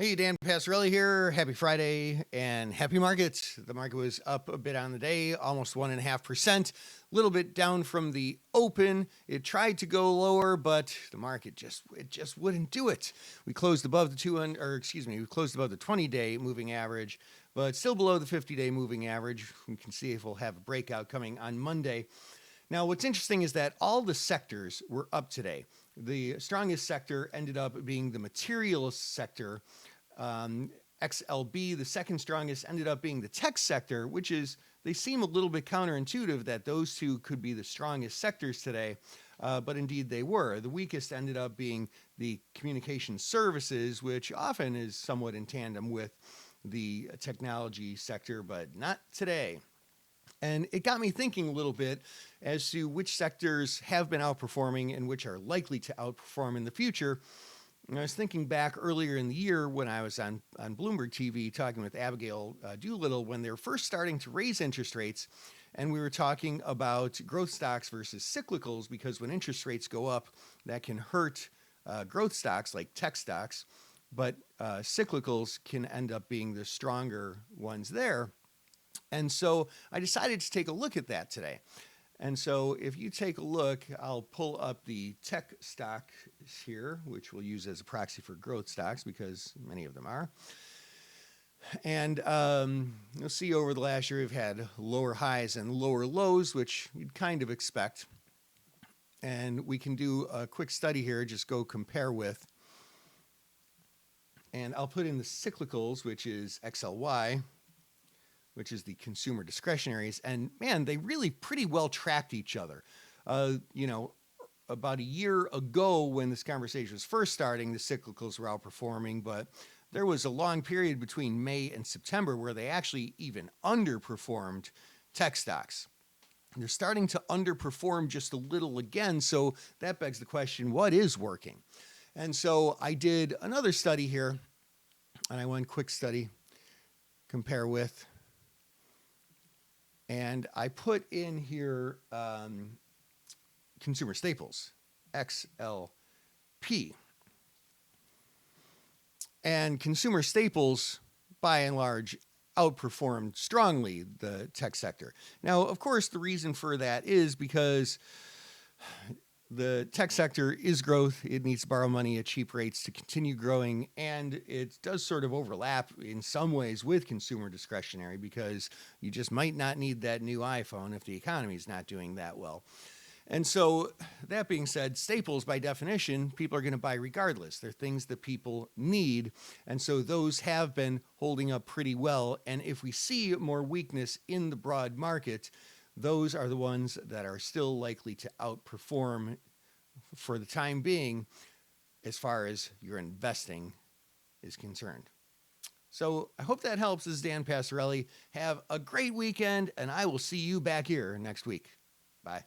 Hey, Dan Passarelli here. Happy Friday and happy markets. The market was up a bit on the day, almost 1.5%, a little bit down from the open. It tried to go lower, but the market just wouldn't do it. We closed above the 200, or excuse me, we closed above the 20-day moving average, but still below the 50-day moving average. We can see if we'll have a breakout coming on Monday. Now, what's interesting is that all the sectors were up today. The strongest sector ended up being the materials sector. XLB, the second strongest, ended up being the tech sector, which is, they seem a little bit counterintuitive that those two could be the strongest sectors today, but indeed they were. The weakest ended up being the communication services, which often is somewhat in tandem with the technology sector, but not today. And it got me thinking a little bit as to which sectors have been outperforming and which are likely to outperform in the future. And I was thinking back earlier in the year when I was on Bloomberg TV talking with Abigail Doolittle when they were first starting to raise interest rates. And we were talking about growth stocks versus cyclicals, because when interest rates go up, that can hurt growth stocks like tech stocks. But cyclicals can end up being the stronger ones there. And so I decided to take a look at that today. And so if you take a look, I'll pull up the tech stocks here, which we'll use as a proxy for growth stocks because many of them are. And you'll see over the last year we've had lower highs and lower lows, which you'd kind of expect. And we can do a quick study here, just go compare with. And I'll put in the cyclicals, which is XLY, which is the consumer discretionaries. And man, they really pretty well tracked each other. About a year ago when this conversation was first starting, the cyclicals were outperforming, but there was a long period between May and September where they actually even underperformed tech stocks. They're starting to underperform just a little again, so that begs the question, what is working? And so I did another study here, and I went quick study, compare with, and I put in here consumer staples, XLP. And consumer staples, by and large, outperformed strongly the tech sector. Now, of course, the reason for that is because the tech sector is growth. It needs to borrow money at cheap rates to continue growing. And it does sort of overlap in some ways with consumer discretionary, because you just might not need that new iPhone if the economy is not doing that well. And so that being said, staples by definition, people are going to buy regardless. They're things that people need. And so those have been holding up pretty well. And if we see more weakness in the broad market, those are the ones that are still likely to outperform for the time being as far as your investing is concerned. So I hope that helps. This is Dan Passarelli. Have a great weekend, and I will see you back here next week. Bye.